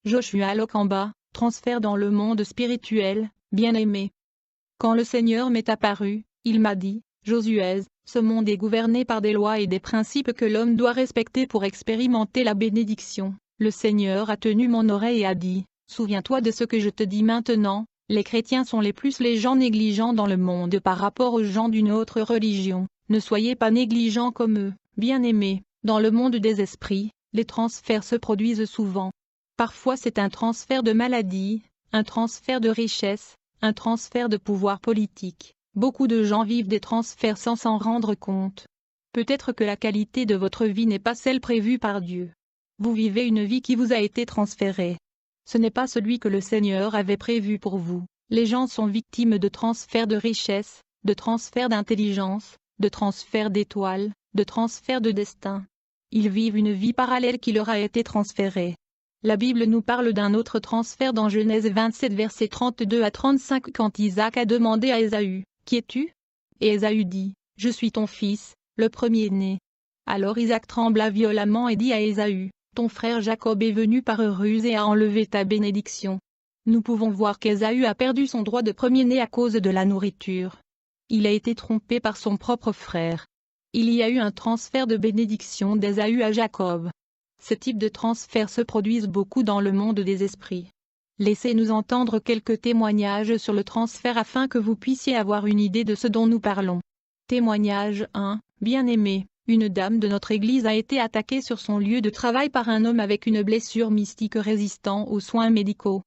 Joshua Lokamba, transfert dans le monde spirituel, bien-aimé. Quand le Seigneur m'est apparu, il m'a dit, Josué, ce monde est gouverné par des lois et des principes que l'homme doit respecter pour expérimenter la bénédiction. Le Seigneur a tenu mon oreille et a dit, souviens-toi de ce que je te dis maintenant, les chrétiens sont les gens négligents dans le monde par rapport aux gens d'une autre religion. Ne soyez pas négligents comme eux, bien-aimés. Dans le monde des esprits, les transferts se produisent souvent. Parfois c'est un transfert de maladie, un transfert de richesse, un transfert de pouvoir politique. Beaucoup de gens vivent des transferts sans s'en rendre compte. Peut-être que la qualité de votre vie n'est pas celle prévue par Dieu. Vous vivez une vie qui vous a été transférée. Ce n'est pas celui que le Seigneur avait prévu pour vous. Les gens sont victimes de transferts de richesse, de transferts d'intelligence, de transferts d'étoiles, de transferts de destin. Ils vivent une vie parallèle qui leur a été transférée. La Bible nous parle d'un autre transfert dans Genèse 27 versets 32 à 35 quand Isaac a demandé à Ésaü, « Qui es-tu » Et Ésaü dit, « Je suis ton fils, le premier-né. » Alors Isaac trembla violemment et dit à Ésaü, « Ton frère Jacob est venu par ruse et a enlevé ta bénédiction. » Nous pouvons voir qu'Ésaü a perdu son droit de premier-né à cause de la nourriture. Il a été trompé par son propre frère. Il y a eu un transfert de bénédiction d'Ésaü à Jacob. Ce type de transfert se produit beaucoup dans le monde des esprits. Laissez-nous entendre quelques témoignages sur le transfert afin que vous puissiez avoir une idée de ce dont nous parlons. Témoignage 1. Bien-aimé, une dame de notre église a été attaquée sur son lieu de travail par un homme avec une blessure mystique résistant aux soins médicaux.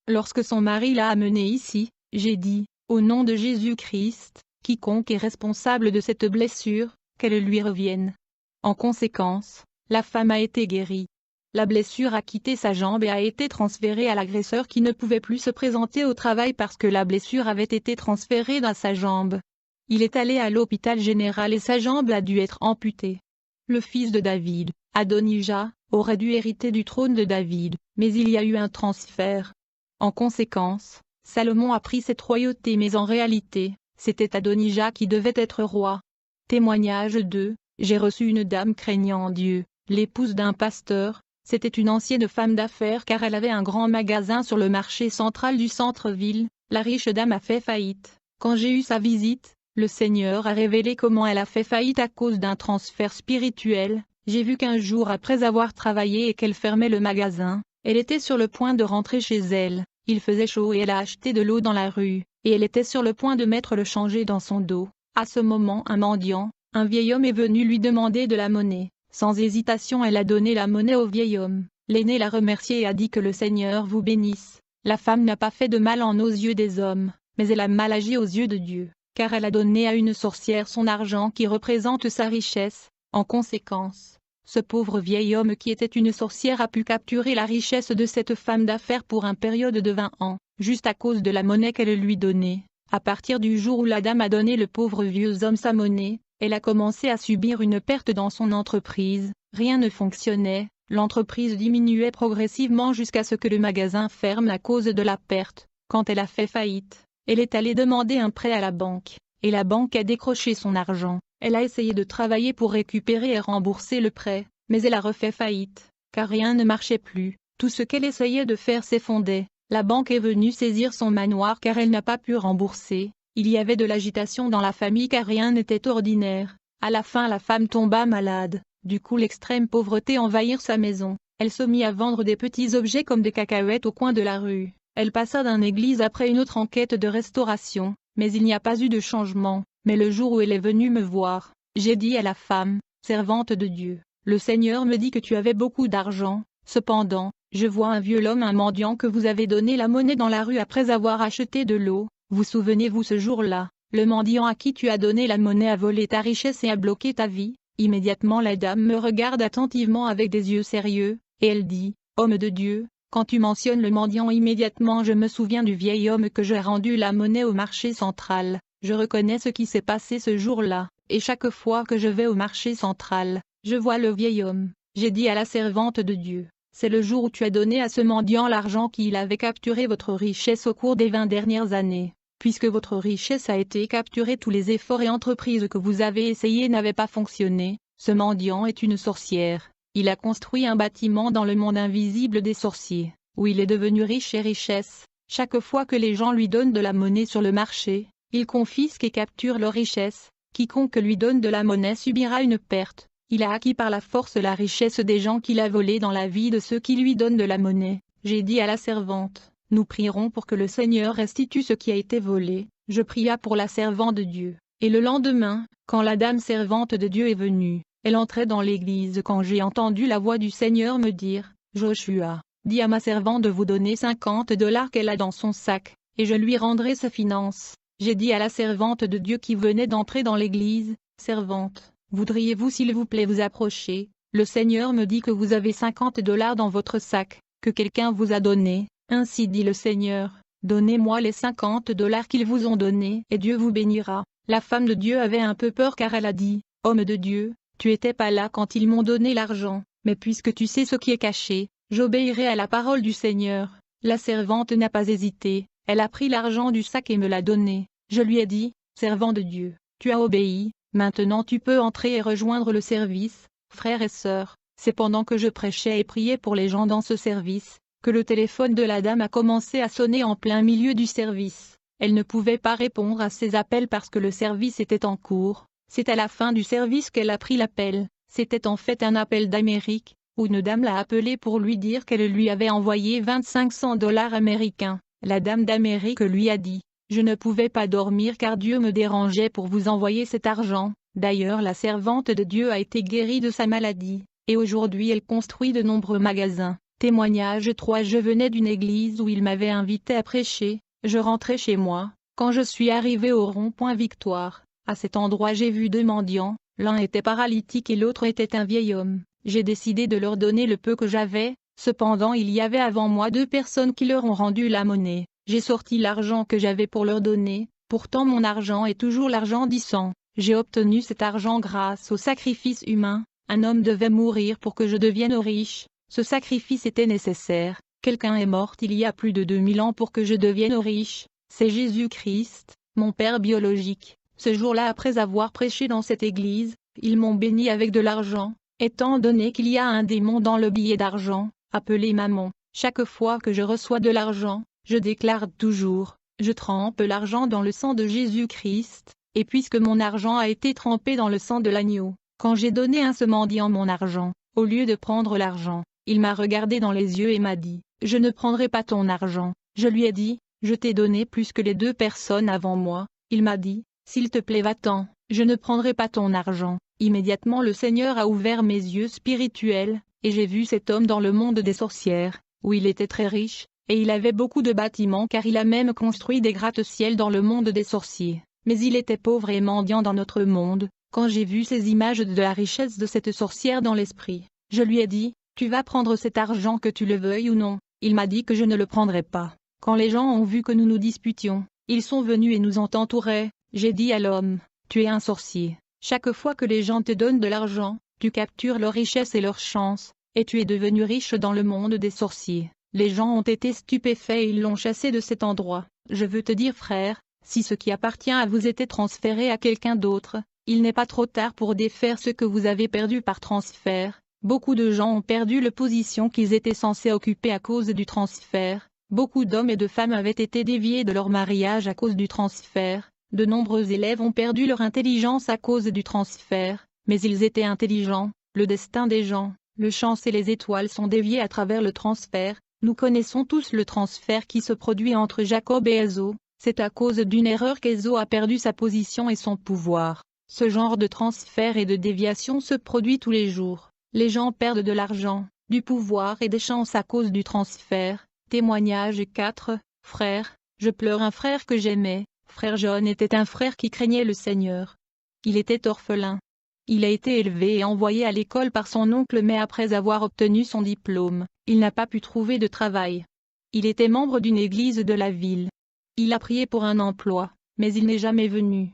Lorsque son mari l'a amenée ici, j'ai dit, au nom de Jésus-Christ, quiconque est responsable de cette blessure, qu'elle lui revienne. En conséquence, la femme a été guérie. La blessure a quitté sa jambe et a été transférée à l'agresseur qui ne pouvait plus se présenter au travail parce que la blessure avait été transférée dans sa jambe. Il est allé à l'hôpital général et sa jambe a dû être amputée. Le fils de David, Adonijah, aurait dû hériter du trône de David, mais il y a eu un transfert. En conséquence, Salomon a pris cette royauté mais en réalité, c'était Adonijah qui devait être roi. Témoignage 2, j'ai reçu une dame craignant Dieu, l'épouse d'un pasteur. C'était une ancienne femme d'affaires car elle avait un grand magasin sur le marché central du centre-ville. La riche dame a fait faillite. Quand j'ai eu sa visite, le Seigneur a révélé comment elle a fait faillite à cause d'un transfert spirituel. J'ai vu qu'un jour après avoir travaillé et qu'elle fermait le magasin, elle était sur le point de rentrer chez elle. Il faisait chaud et elle a acheté de l'eau dans la rue, et elle était sur le point de mettre le changer dans son dos. À ce moment un mendiant, un vieil homme est venu lui demander de la monnaie. Sans hésitation elle a donné la monnaie au vieil homme. L'aîné l'a remercié et a dit que le Seigneur vous bénisse. La femme n'a pas fait de mal en aux yeux des hommes, mais elle a mal agi aux yeux de Dieu, car elle a donné à une sorcière son argent qui représente sa richesse. En conséquence, ce pauvre vieil homme qui était une sorcière a pu capturer la richesse de cette femme d'affaires pour une période de 20 ans, juste à cause de la monnaie qu'elle lui donnait. À partir du jour où la dame a donné le pauvre vieux homme sa monnaie, elle a commencé à subir une perte dans son entreprise, rien ne fonctionnait, l'entreprise diminuait progressivement jusqu'à ce que le magasin ferme à cause de la perte. Quand elle a fait faillite, elle est allée demander un prêt à la banque, et la banque a décroché son argent. Elle a essayé de travailler pour récupérer et rembourser le prêt, mais elle a refait faillite, car rien ne marchait plus, tout ce qu'elle essayait de faire s'effondrait. La banque est venue saisir son manoir car elle n'a pas pu rembourser. Il y avait de l'agitation dans la famille car rien n'était ordinaire. À la fin la femme tomba malade, du coup l'extrême pauvreté envahit sa maison. Elle se mit à vendre des petits objets comme des cacahuètes au coin de la rue. Elle passa d'une église après une autre en quête de restauration, mais il n'y a pas eu de changement. Mais le jour où elle est venue me voir, j'ai dit à la femme, servante de Dieu, le Seigneur me dit que tu avais beaucoup d'argent. Cependant, je vois un vieux homme, un mendiant que vous avez donné la monnaie dans la rue après avoir acheté de l'eau. Vous souvenez-vous ce jour-là, le mendiant à qui tu as donné la monnaie a volé ta richesse et a bloqué ta vie? Immédiatement la dame me regarde attentivement avec des yeux sérieux, et elle dit, homme de Dieu, quand tu mentionnes le mendiant immédiatement je me souviens du vieil homme que j'ai rendu la monnaie au marché central. Je reconnais ce qui s'est passé ce jour-là, et chaque fois que je vais au marché central, je vois le vieil homme. J'ai dit à la servante de Dieu, c'est le jour où tu as donné à ce mendiant l'argent qu'il avait capturé votre richesse au cours des 20 dernières années. Puisque votre richesse a été capturée, tous les efforts et entreprises que vous avez essayés n'avaient pas fonctionné. Ce mendiant est une sorcière. Il a construit un bâtiment dans le monde invisible des sorciers. où il est devenu riche et richesse. Chaque fois que les gens lui donnent de la monnaie sur le marché, il confisque et capture leur richesse. Quiconque lui donne de la monnaie subira une perte. Il a acquis par la force la richesse des gens qu'il a volée dans la vie de ceux qui lui donnent de la monnaie. J'ai dit à la servante, nous prierons pour que le Seigneur restitue ce qui a été volé. Je pria pour la servante de Dieu. Et le lendemain, quand la dame servante de Dieu est venue, elle entrait dans l'église quand j'ai entendu la voix du Seigneur me dire, Joshua, dis à ma servante de vous donner $50 qu'elle a dans son sac, et je lui rendrai ses finances. J'ai dit à la servante de Dieu qui venait d'entrer dans l'église, servante, voudriez-vous s'il vous plaît vous approcher? Le Seigneur me dit que vous avez $50 dans votre sac, que quelqu'un vous a donné. Ainsi dit le Seigneur, donnez-moi les $50 qu'ils vous ont donnés et Dieu vous bénira. La femme de Dieu avait un peu peur car elle a dit, homme de Dieu, tu étais pas là quand ils m'ont donné l'argent, mais puisque tu sais ce qui est caché, j'obéirai à la parole du Seigneur. La servante n'a pas hésité, elle a pris l'argent du sac et me l'a donné. Je lui ai dit, servant de Dieu, tu as obéi, maintenant tu peux entrer et rejoindre le service. Frères et sœurs, c'est pendant que je prêchais et priais pour les gens dans ce service, que le téléphone de la dame a commencé à sonner en plein milieu du service. Elle ne pouvait pas répondre à ses appels parce que le service était en cours. C'est à la fin du service qu'elle a pris l'appel. C'était en fait un appel d'Amérique, où une dame l'a appelé pour lui dire qu'elle lui avait envoyé $2500 américains. La dame d'Amérique lui a dit, je ne pouvais pas dormir car Dieu me dérangeait pour vous envoyer cet argent. D'ailleurs la servante de Dieu a été guérie de sa maladie, et aujourd'hui elle construit de nombreux magasins. Témoignage 3. Je venais d'une église où il m'avait invité à prêcher, je rentrais chez moi, quand je suis arrivé au rond-point Victoire, à cet endroit j'ai vu deux mendiants, l'un était paralytique et l'autre était un vieil homme. J'ai décidé de leur donner le peu que j'avais, cependant il y avait avant moi deux personnes qui leur ont rendu la monnaie. J'ai sorti l'argent que j'avais pour leur donner, pourtant mon argent est toujours l'argent d'Issan. J'ai obtenu cet argent grâce au sacrifice humain, un homme devait mourir pour que je devienne riche, ce sacrifice était nécessaire, quelqu'un est mort il y a plus de 2000 ans pour que je devienne riche, c'est Jésus-Christ, mon père biologique. Ce jour-là après avoir prêché dans cette église, ils m'ont béni avec de l'argent, étant donné qu'il y a un démon dans le billet d'argent, appelé mammon. Chaque fois que je reçois de l'argent, je déclare toujours, je trempe l'argent dans le sang de Jésus-Christ, et puisque mon argent a été trempé dans le sang de l'agneau, quand j'ai donné à ce mendiant mon argent, au lieu de prendre l'argent, il m'a regardé dans les yeux et m'a dit, je ne prendrai pas ton argent. Je lui ai dit, je t'ai donné plus que les deux personnes avant moi. Il m'a dit, s'il te plaît va-t'en, je ne prendrai pas ton argent. Immédiatement le Seigneur a ouvert mes yeux spirituels, et j'ai vu cet homme dans le monde des sorcières, où il était très riche, et il avait beaucoup de bâtiments car il a même construit des gratte-ciel dans le monde des sorciers. Mais il était pauvre et mendiant dans notre monde. Quand j'ai vu ces images de la richesse de cette sorcière dans l'esprit, je lui ai dit, tu vas prendre cet argent que tu le veuilles ou non. Il m'a dit que je ne le prendrais pas. Quand les gens ont vu que nous nous disputions, ils sont venus et nous ont entourés. J'ai dit à l'homme, tu es un sorcier. Chaque fois que les gens te donnent de l'argent, tu captures leur richesse et leur chance, et tu es devenu riche dans le monde des sorciers. Les gens ont été stupéfaits et ils l'ont chassé de cet endroit. Je veux te dire frère, si ce qui appartient à vous était transféré à quelqu'un d'autre, il n'est pas trop tard pour défaire ce que vous avez perdu par transfert. Beaucoup de gens ont perdu la position qu'ils étaient censés occuper à cause du transfert. Beaucoup d'hommes et de femmes avaient été déviés de leur mariage à cause du transfert. De nombreux élèves ont perdu leur intelligence à cause du transfert, mais ils étaient intelligents. Le destin des gens, le chance et les étoiles sont déviés à travers le transfert. Nous connaissons tous le transfert qui se produit entre Jacob et Ésaü. C'est à cause d'une erreur qu'Ésaü a perdu sa position et son pouvoir. Ce genre de transfert et de déviation se produit tous les jours. Les gens perdent de l'argent, du pouvoir et des chances à cause du transfert. Témoignage 4. Frère, je pleure un frère que j'aimais. Frère John était un frère qui craignait le Seigneur. Il était orphelin. Il a été élevé et envoyé à l'école par son oncle mais après avoir obtenu son diplôme, il n'a pas pu trouver de travail. Il était membre d'une église de la ville. Il a prié pour un emploi, mais il n'est jamais venu.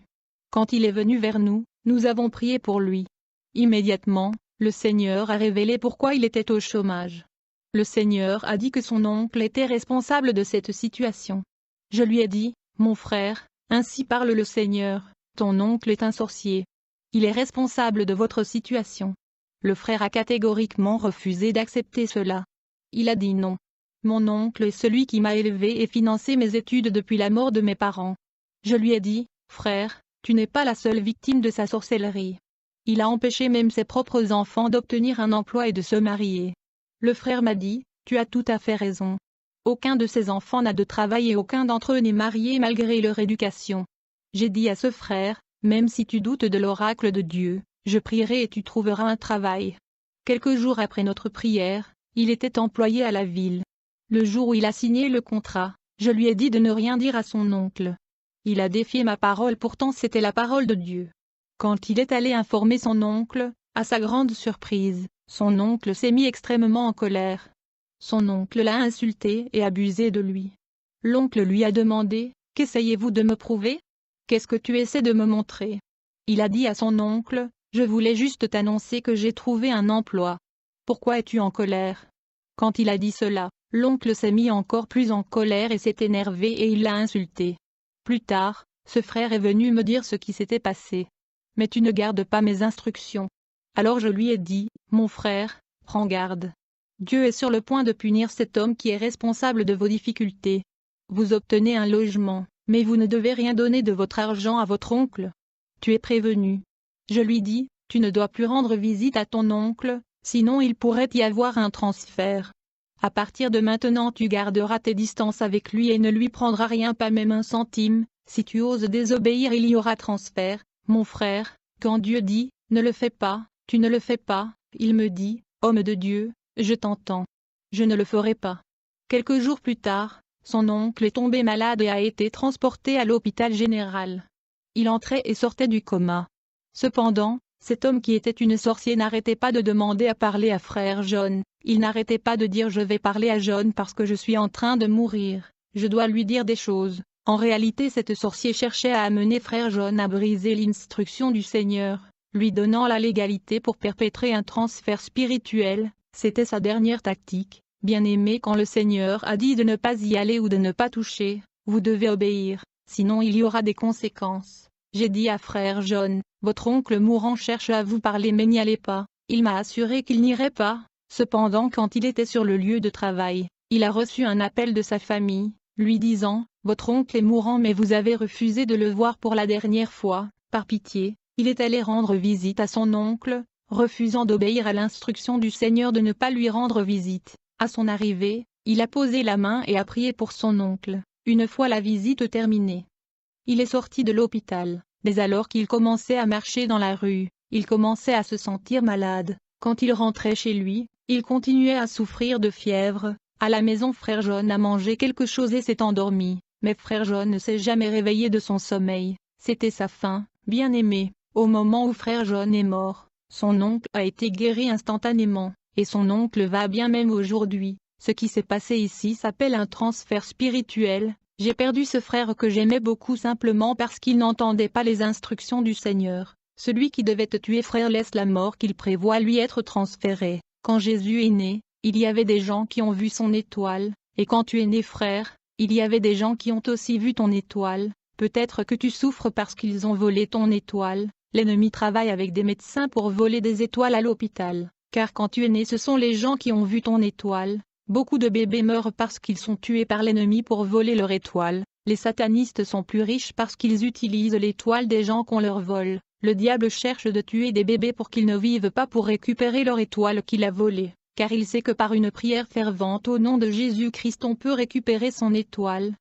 Quand il est venu vers nous, nous avons prié pour lui. Immédiatement, le Seigneur a révélé pourquoi il était au chômage. Le Seigneur a dit que son oncle était responsable de cette situation. Je lui ai dit, mon frère, ainsi parle le Seigneur, ton oncle est un sorcier. Il est responsable de votre situation. Le frère a catégoriquement refusé d'accepter cela. Il a dit non. Mon oncle est celui qui m'a élevé et financé mes études depuis la mort de mes parents. Je lui ai dit, frère, tu n'es pas la seule victime de sa sorcellerie. Il a empêché même ses propres enfants d'obtenir un emploi et de se marier. Le frère m'a dit, tu as tout à fait raison. Aucun de ses enfants n'a de travail et aucun d'entre eux n'est marié malgré leur éducation. J'ai dit à ce frère, même si tu doutes de l'oracle de Dieu, je prierai et tu trouveras un travail. Quelques jours après notre prière, il était employé à la ville. Le jour où il a signé le contrat, je lui ai dit de ne rien dire à son oncle. Il a défié ma parole, pourtant c'était la parole de Dieu. Quand il est allé informer son oncle, à sa grande surprise, son oncle s'est mis extrêmement en colère. Son oncle l'a insulté et abusé de lui. L'oncle lui a demandé, « Qu'essayez-vous de me prouver? Qu'est-ce que tu essaies de me montrer ?» Il a dit à son oncle, « Je voulais juste t'annoncer que j'ai trouvé un emploi. Pourquoi es-tu en colère ?» Quand il a dit cela, l'oncle s'est mis encore plus en colère et s'est énervé et il l'a insulté. Plus tard, ce frère est venu me dire ce qui s'était passé. « Mais tu ne gardes pas mes instructions. » Alors je lui ai dit, « Mon frère, prends garde. Dieu est sur le point de punir cet homme qui est responsable de vos difficultés. Vous obtenez un logement, mais vous ne devez rien donner de votre argent à votre oncle. Tu es prévenu. » Je lui dis, « Tu ne dois plus rendre visite à ton oncle, sinon il pourrait y avoir un transfert. À partir de maintenant tu garderas tes distances avec lui et ne lui prendras rien, pas même un centime. Si tu oses désobéir, il y aura transfert. » Mon frère, quand Dieu dit, « Ne le fais pas », tu ne le fais pas, il me dit, « Homme de Dieu, je t'entends. Je ne le ferai pas. » Quelques jours plus tard, son oncle est tombé malade et a été transporté à l'hôpital général. Il entrait et sortait du coma. Cependant, cet homme qui était une sorcière n'arrêtait pas de demander à parler à frère John. Il n'arrêtait pas de dire, « Je vais parler à John parce que je suis en train de mourir. Je dois lui dire des choses. » En réalité, cette sorcière cherchait à amener frère John à briser l'instruction du Seigneur, lui donnant la légalité pour perpétrer un transfert spirituel. C'était sa dernière tactique. Bien-aimé, quand le Seigneur a dit de ne pas y aller ou de ne pas toucher, vous devez obéir, sinon il y aura des conséquences. J'ai dit à frère John, « Votre oncle mourant cherche à vous parler mais n'y allez pas. » Il m'a assuré qu'il n'irait pas. Cependant, quand il était sur le lieu de travail, il a reçu un appel de sa famille, lui disant, « Votre oncle est mourant mais vous avez refusé de le voir pour la dernière fois. Par pitié, il est allé rendre visite à son oncle, refusant d'obéir à l'instruction du Seigneur de ne pas lui rendre visite. À son arrivée, il a posé la main et a prié pour son oncle. Une fois la visite terminée, il est sorti de l'hôpital, mais alors qu'il commençait à marcher dans la rue, il commençait à se sentir malade. Quand il rentrait chez lui, il continuait à souffrir de fièvre. À la maison, frère John a mangé quelque chose et s'est endormi, mais frère John ne s'est jamais réveillé de son sommeil. C'était sa fin, bien-aimé. Au moment où frère John est mort, son oncle a été guéri instantanément, et son oncle va bien même aujourd'hui. Ce qui s'est passé ici s'appelle un transfert spirituel. J'ai perdu ce frère que j'aimais beaucoup simplement parce qu'il n'entendait pas les instructions du Seigneur. Celui qui devait te tuer, frère, laisse la mort qu'il prévoit lui être transféré. Quand Jésus est né, il y avait des gens qui ont vu son étoile, et quand tu es né, frère, il y avait des gens qui ont aussi vu ton étoile. Peut-être que tu souffres parce qu'ils ont volé ton étoile. L'ennemi travaille avec des médecins pour voler des étoiles à l'hôpital, car quand tu es né, ce sont les gens qui ont vu ton étoile. Beaucoup de bébés meurent parce qu'ils sont tués par l'ennemi pour voler leur étoile. Les satanistes sont plus riches parce qu'ils utilisent l'étoile des gens qu'on leur vole. Le diable cherche de tuer des bébés pour qu'ils ne vivent pas pour récupérer leur étoile qu'il a volée, car il sait que par une prière fervente au nom de Jésus-Christ on peut récupérer son étoile.